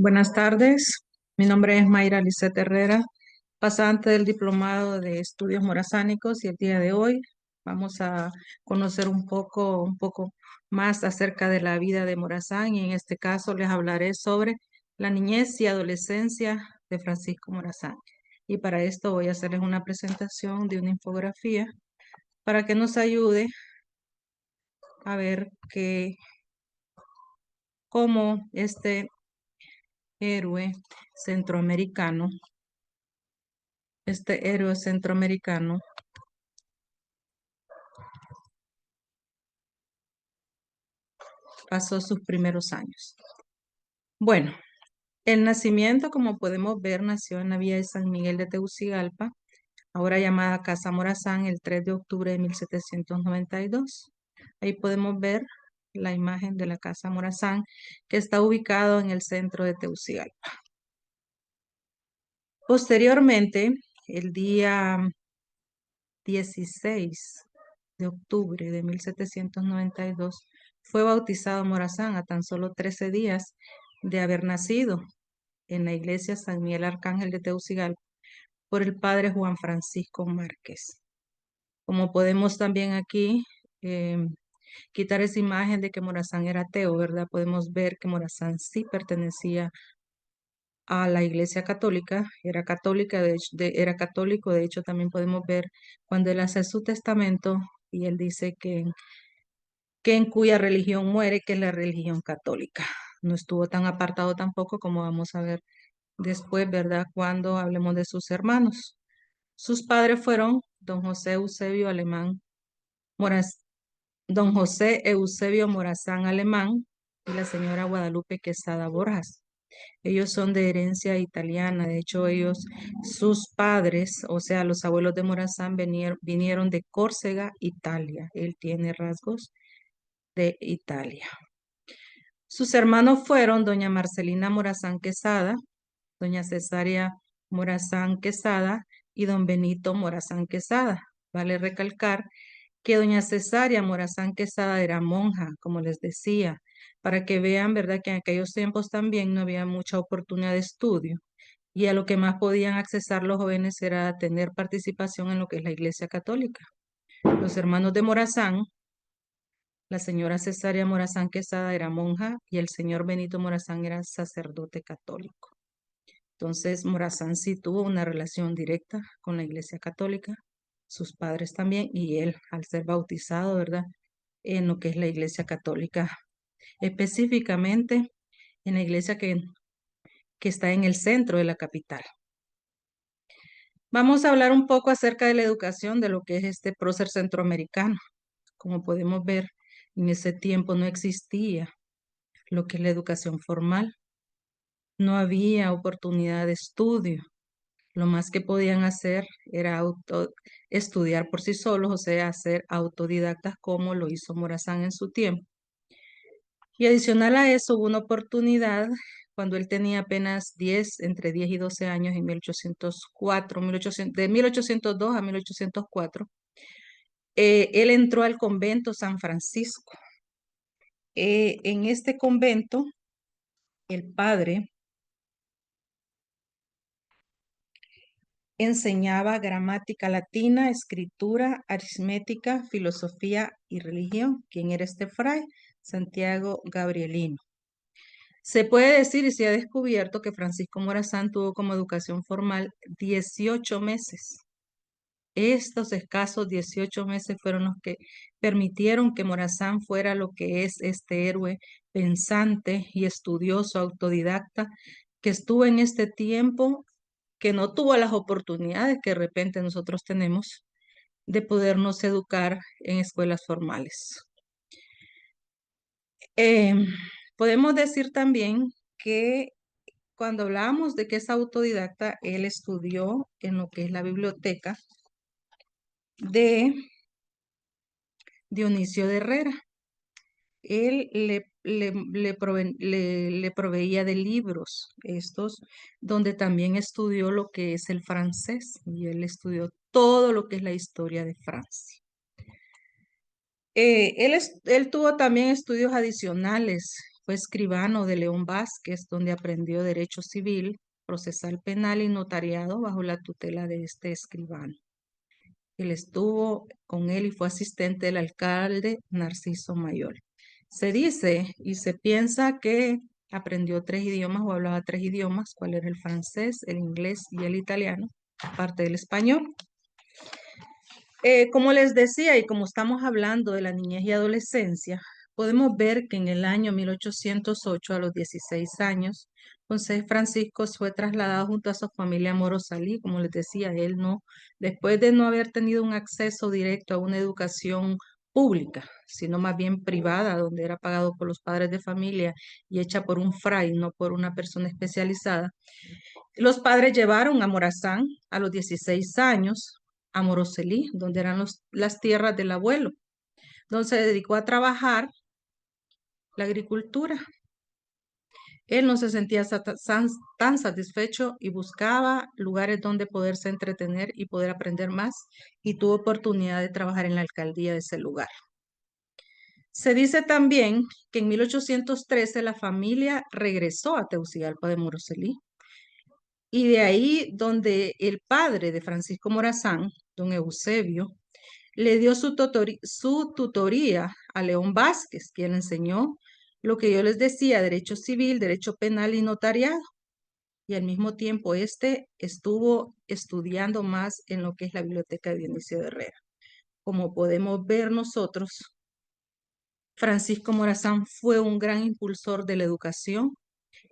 Buenas tardes, mi nombre es Mayra Lisset Herrera, pasante del Diplomado de Estudios Morazánicos y el día de hoy vamos a conocer un poco más acerca de la vida de Morazán y en este caso les hablaré sobre la niñez y adolescencia de Francisco Morazán. Y para esto voy a hacerles una presentación de una infografía para que nos ayude a ver cómo este héroe centroamericano Este héroe centroamericano pasó sus primeros años. Bueno, el nacimiento, como podemos ver, nació en la villa de San Miguel de Tegucigalpa, ahora llamada Casa Morazán, el 3 de octubre de 1792. Ahí podemos ver la imagen de la Casa Morazán, que está ubicado en el centro de Tegucigalpa. Posteriormente, el día 16 de octubre de 1792, fue bautizado Morazán a tan solo 13 días de haber nacido en la iglesia San Miguel Arcángel de Tegucigalpa por el padre Juan Francisco Márquez. Como podemos también aquí eh, quitar esa imagen de que Morazán era ateo, ¿verdad? Podemos ver que Morazán sí pertenecía a la Iglesia Católica, era católica, era católico. De hecho también podemos ver cuando él hace su testamento y él dice que en cuya religión muere, que es la religión católica. No estuvo tan apartado tampoco como vamos a ver después, ¿verdad? Cuando hablemos de sus hermanos. Sus padres fueron don José Eusebio Alemán Moraz, don José Eusebio Morazán Alemán y la señora Guadalupe Quesada Borjas. Ellos son de herencia italiana. De hecho, sus padres, o sea, los abuelos de Morazán vinieron de Córcega, Italia. Él tiene rasgos de Italia. Sus hermanos fueron doña Marcelina Morazán Quesada, doña Cesaria Morazán Quesada y don Benito Morazán Quesada. Vale recalcar que doña Cesaria Morazán Quesada era monja, como les decía, para que vean, ¿verdad?, que en aquellos tiempos también no había mucha oportunidad de estudio y a lo que más podían accesar los jóvenes era tener participación en lo que es la Iglesia Católica. Los hermanos de Morazán, la señora Cesaria Morazán Quesada era monja y el señor Benito Morazán era sacerdote católico. Entonces, Morazán sí tuvo una relación directa con la Iglesia Católica, sus padres también, y él, al ser bautizado, ¿verdad?, en lo que es la Iglesia Católica, específicamente en la iglesia que está en el centro de la capital. Vamos a hablar un poco acerca de la educación de lo que es este prócer centroamericano. Como podemos ver, en ese tiempo no existía lo que es la educación formal. No había oportunidad de estudio. Lo más que podían hacer era estudiar por sí solos, o sea, ser autodidactas como lo hizo Morazán en su tiempo. Y adicional a eso, hubo una oportunidad cuando él tenía apenas entre 10 y 12 años, en 1804, de 1802 a 1804. Él entró al convento San Francisco. En este convento, el padre enseñaba gramática latina, escritura, aritmética, filosofía y religión. ¿Quién era este fray? Santiago Gabrielino. Se puede decir y se ha descubierto que Francisco Morazán tuvo como educación formal 18 meses. Estos escasos 18 meses fueron los que permitieron que Morazán fuera lo que es este héroe pensante y estudioso, autodidacta, que estuvo en este tiempo, que no tuvo las oportunidades que de repente nosotros tenemos de podernos educar en escuelas formales. Podemos decir también que cuando hablábamos de que es autodidacta, él estudió en lo que es la biblioteca de Dionisio de Herrera. Él le proveía de libros estos, donde también estudió lo que es el francés, y él estudió todo lo que es la historia de Francia. Él tuvo también estudios adicionales, fue escribano de León Vázquez, donde aprendió derecho civil, procesal penal y notariado bajo la tutela de este escribano. Él estuvo con él y fue asistente del alcalde Narciso Mayor. Se dice y se piensa que aprendió 3 idiomas o hablaba 3 idiomas, cuál era el francés, el inglés y el italiano, aparte del español. Como les decía, y como estamos hablando de la niñez y adolescencia, podemos ver que en el año 1808, a los 16 años, José Francisco fue trasladado junto a su familia a Morosalí. Como les decía, él no, después de no haber tenido un acceso directo a una educación pública, sino más bien privada, donde era pagado por los padres de familia y hecha por un fray, no por una persona especializada. Los padres llevaron a Morazán a los 16 años a Moroselí, donde eran las tierras del abuelo, donde se dedicó a trabajar la agricultura. Él no se sentía tan satisfecho y buscaba lugares donde poderse entretener y poder aprender más, y tuvo oportunidad de trabajar en la alcaldía de ese lugar. Se dice también que en 1813 la familia regresó a Tegucigalpa de Moroselí, y de ahí donde el padre de Francisco Morazán, don Eusebio, le dio su tutoría a León Vázquez, quien le enseñó lo que yo les decía, derecho civil, derecho penal y notariado. Y al mismo tiempo estuvo estudiando más en lo que es la biblioteca de Dionisio de Herrera. Como podemos ver nosotros, Francisco Morazán fue un gran impulsor de la educación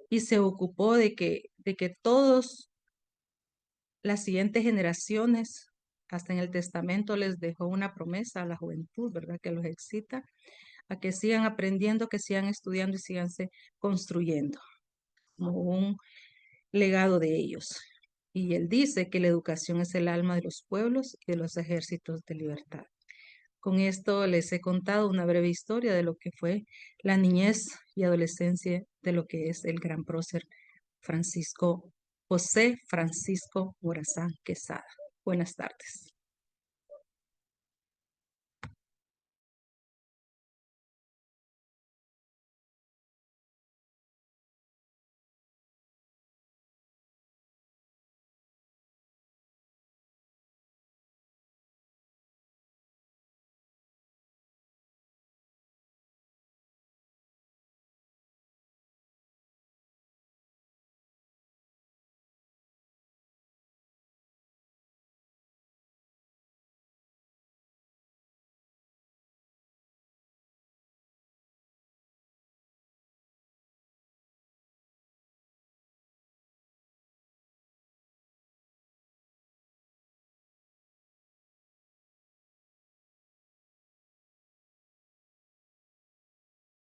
y se ocupó de que todos las siguientes generaciones, hasta en el testamento les dejó una promesa a la juventud, ¿verdad? Que los excita a que sigan aprendiendo, que sigan estudiando y siganse construyendo como un legado de ellos. Y él dice que la educación es el alma de los pueblos y de los ejércitos de libertad. Con esto les he contado una breve historia de lo que fue la niñez y adolescencia de lo que es el gran prócer José Francisco Morazán Quesada. Buenas tardes.